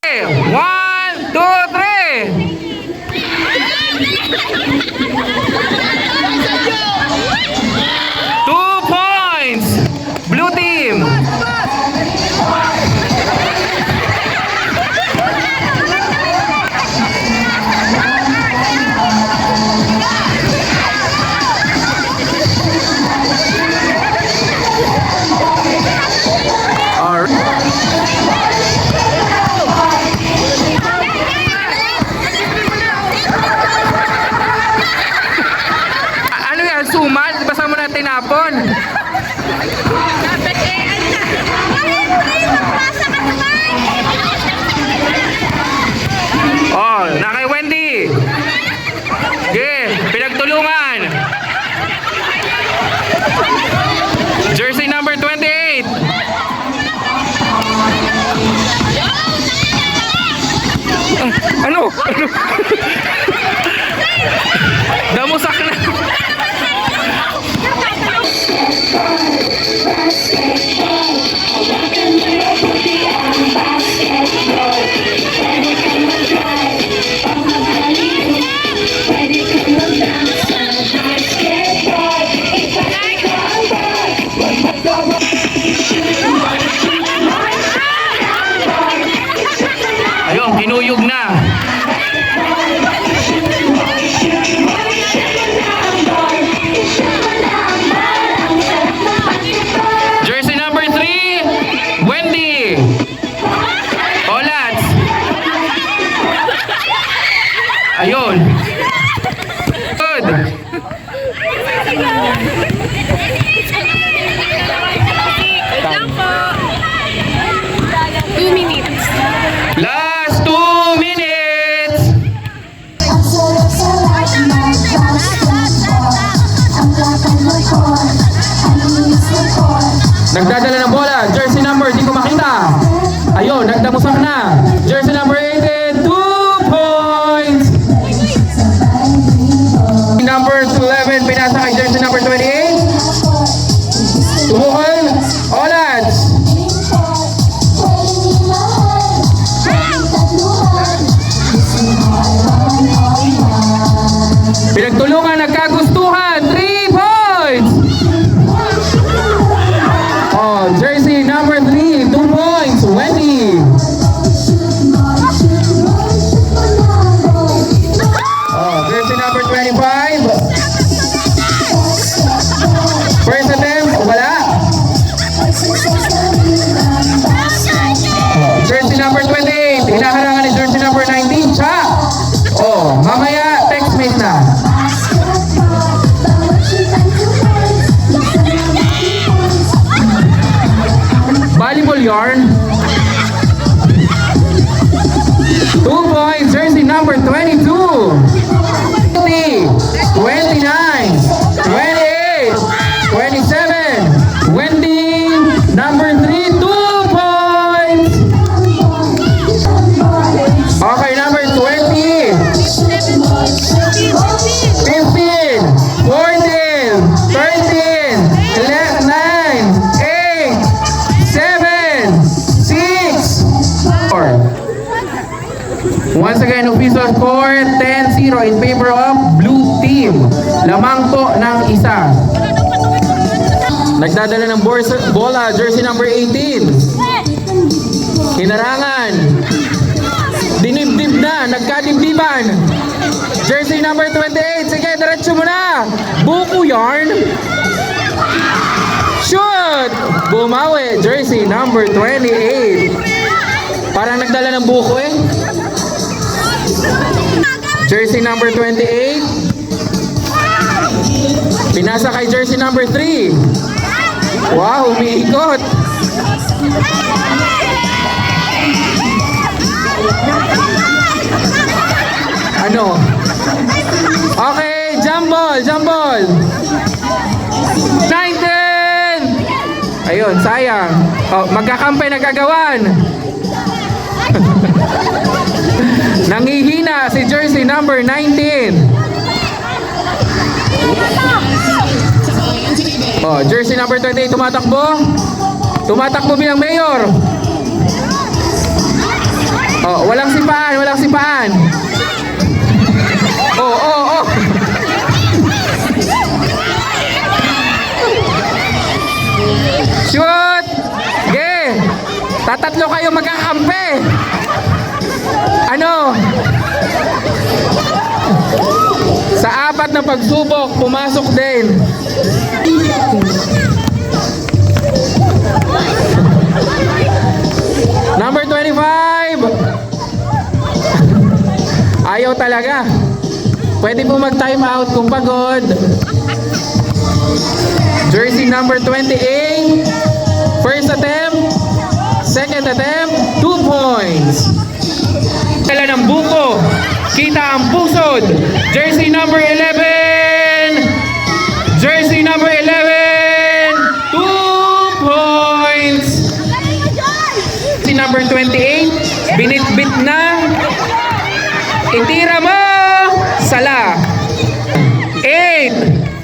1, 2, 3. 2 points. Blue team. Ano yan? Sumal? Basta mo na tinapon. Oh, na kay Wendy. Okay, pinagtulungan. Jersey number 28. Ano? Damusak na. Ayun, kinuyog na. Jersey number 3, Wendy. Olats. Ayun. Good. Lang po. 2 minutes. Last 2 minutes. Nagdadala ng bola. Jersey number, di ko makita. Ayun, nagdamusak na. Jersey number 18, 2 points. Number 11, pinasa kay jersey number 28. Tumukol. Olats. Pinagtulungan, nagkagustuhan. 3 points. Oh, jersey number 3, 2 points. Wendy. Oh, jersey number 25. First attempt, wala. Oh, jersey number 28. Hinaharangan ni jersey number 19. Cha. Oh, mamaya, text-mate na. Volleyball yarn. 2 points, jersey number 22. 20, 29, 28, 27. Wendy, number 3, 2 points. Okay, number 20. 15, 14, 13, 9, 8, 7, 6, 4. Once again, official score 10-0 in favor of blue team. Lamang po ng isa. Nagdadala ng bola, jersey number 18. Hinarangan. Dinibdib na, nagkadibdiban. Jersey number 28. Sige, diretso mo na. Buko yarn. Shoot! Bumawi, jersey number 28. Parang nagdala ng buko eh. Jersey number 28. Pinasa kay jersey number 3. Wow, umiikot. Ano? Okay, jump ball, jump ball. 19! Ayun, sayang. Oh, magkakampay na gagawan. Nangihina si jersey number 19. Oh, jersey number 28 tumatakbo. Tumatakbo bilang mayor. Oh, walang sipaan, walang sipaan. Oh, oh, oh. Shoot! Okay. Tatatlo kayo magkakampi. Ano? Sa apat na pagsubok, pumasok din. Number 25. Ayaw talaga. Pwede po mag-time out kung pagod. Jersey number 28. First attempt. Second attempt. 2 points. Tala ng buko. Kita ang pusod. Jersey number 11. Jersey number 11. 2 points. Jersey number 28. Binitbit na. Itira mo. Sala. 8,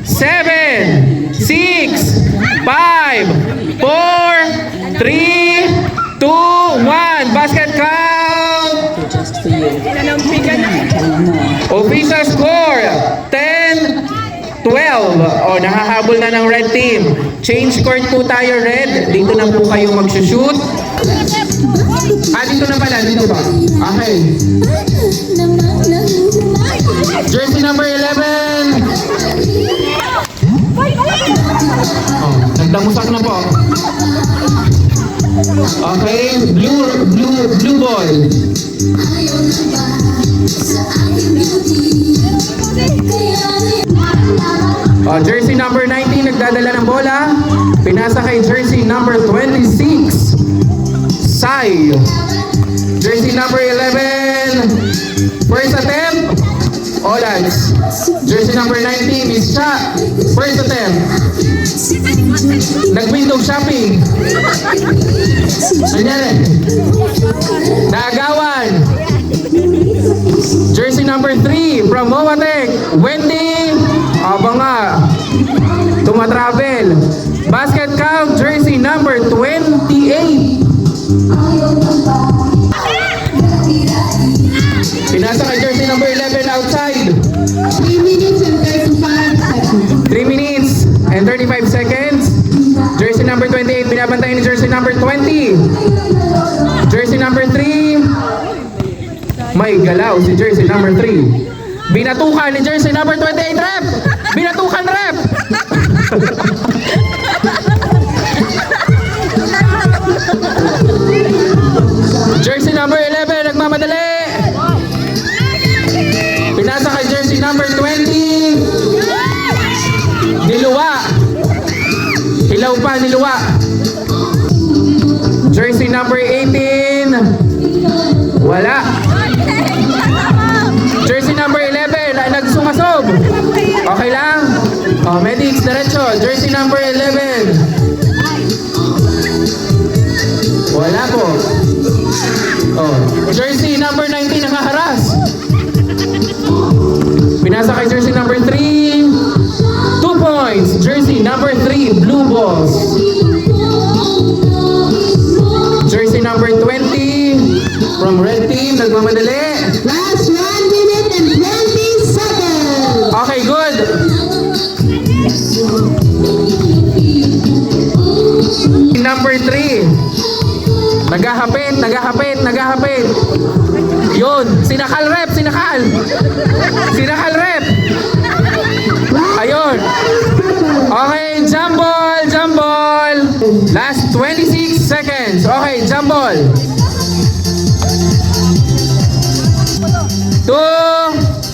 7, 6, 5, 4, 3, 2, 1. Basket count. Official score 10-12. O, nakahabol na ng red team. Change court po tayo, red. Dito na po kayo magsushoot. Dito na pala. Dito ba? Okay. Jersey number 11. Oh, nagdamusak na po. Okay, blue ball. Oh, jersey number 19 nagdadala ng bola. Pinasa kay jersey number 26. Sai. Jersey number 11. First attempt. Olans. Jersey number 19 is Cha. First attempt. Nag-window shopping. Nangyari. Naagawan. Jersey number 3 from Moatec. Wendy. Aba nga. Tumatravel. Basket count. Jersey number 28. Pinasa kay jersey number 11 outside. 3 minutes and 35 seconds. 3 minutes and 35 seconds. Jersey number 28, binabantay ni jersey number 20. Jersey number 3. May galaw si jersey number 3. Binatukan ni jersey number 28, rep! Binatukan, rep! Jersey number 11, nagmamadali. Pinasa kay jersey number 20. Niluwa. Hilaw pa, niluwa. Jersey number 18. Wala. Jersey number 11, nagsumasob. Okay lang? Oh, medics, diretso. Jersey number 11. Wala po. Oh, jersey number 19 nakaharas. Pinasa kay jersey number 3. 2 points. Jersey number 3, blue balls. Jersey number 20 from red team, nagmamadali. Last 1 minute and 20 seconds. Okay, good. Number 3. Naghahapit. Yun, sinakal rep. Sinakal rep. Ayun. Okay, jump ball. Last 26 seconds. Okay, jump ball. 2,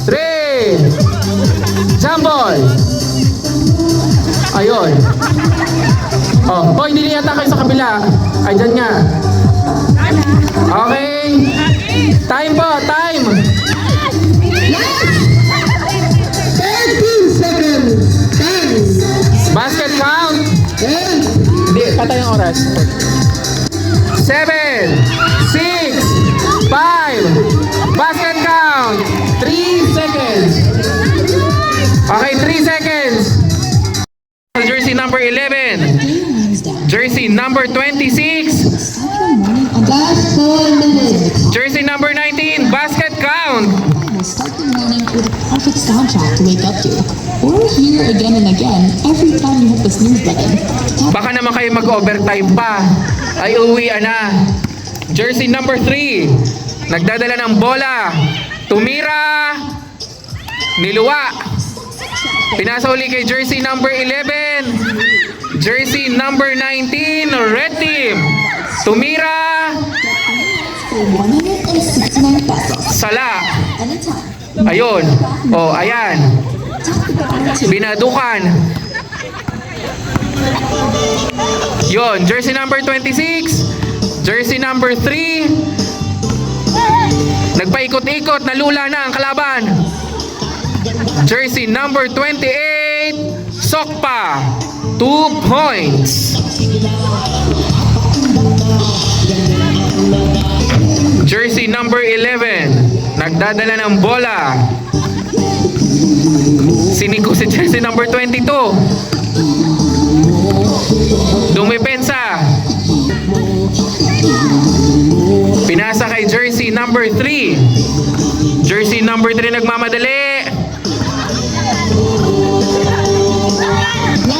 3. Jump ball. Ayun. Oh, hoy, hindi yata kayo sa kabila. Ay, dyan nga. Okay. Time po, time. 13 seconds. 10. Basket count. 10. Hindi, patay ang oras. 7, 6, 5. Basket count. 3 seconds. Okay, 3 seconds. Jersey number 11. Jersey number 26. Last 4 minutes. Jersey number soundtrack to wake up to. Or hear again and again every time you hit the snooze button. Baka naman kayo mag-overtime pa. Ay uwian na. Jersey number 3. Nagdadala ng bola. Tumira. Niluwa. Pinasa uli kay jersey number 11. Jersey number 19. Red team. Tumira. For 169 pesos. Sala. Anytime. Ayun. Oh, ayan. Binadukan. Yon, jersey number 26. Jersey number 3. Nagpaikot-ikot, nalula na ang kalaban. Jersey number 28. Sokpa. 2 points. Jersey number 11. Nagdadala ng bola. Siniko si jersey number 22. Dumipensa. Pinasa kay jersey number 3. Jersey number 3 nagmamadali.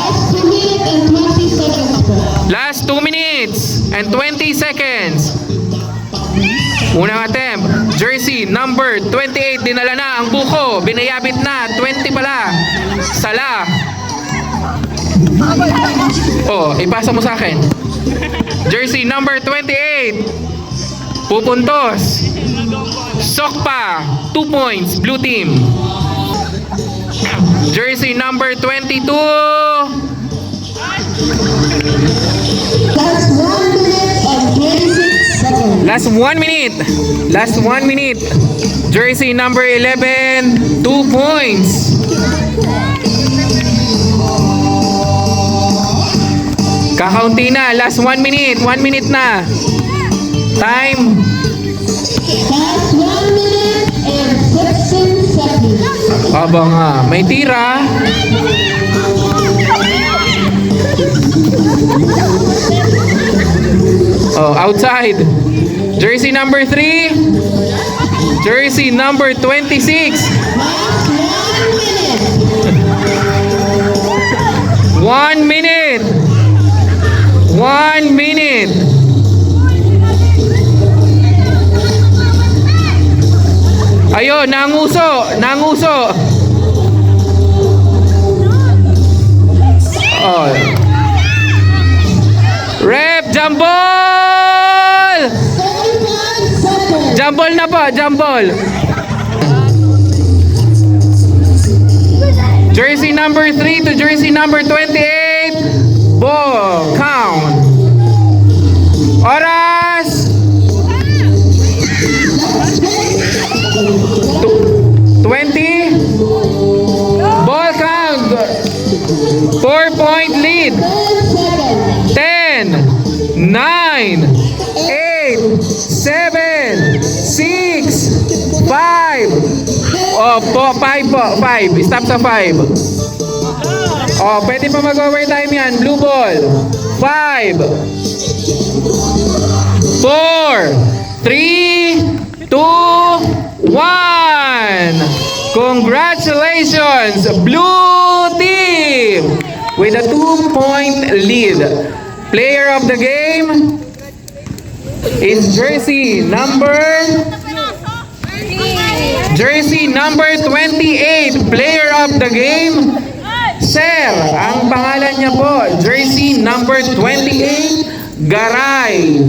Last 2 minutes and 20 seconds. Last 2 minutes and 20 seconds. Unang attempt. Jersey number 28. Dinala na ang buko. Binayabit na. 20 pala. Sala. Oh, ipasa mo sa akin. Jersey number 28. Pupuntos. Sokpa. 2 points. Blue team. Jersey number 22. Last 1 minute and 26 seconds. Last 1 minute. Jersey number 11. 2 points. Kakaunti na. Last 1 minute. 1 minute na. Time. Last 1 minute and 16 seconds. Aba nga. May tira. Oh, outside. Jersey number 3. Jersey number 26. Last 1 minute. 1 minute. 1 minute. Ayun, nanguso. Nanguso. Oh. Rep, jambol! 31 seconds. Jambol na po, jambol. Jersey number 3 to jersey number 28. Ball count. Oras. 20. Ball count. 4-point lead. 10, 9, 8, 7, 6, 5. Oh, 5 po, 5. Stop sa 5. Oh, pwede pa mag-overtime yan. Blue ball. 5, 4, 3, 2, 1. Congratulations, Blue Team! With a 2-point lead. Player of the game is jersey number 28. Player of the game, Sir. Ang pangalan niya po, jersey number 28, Garay.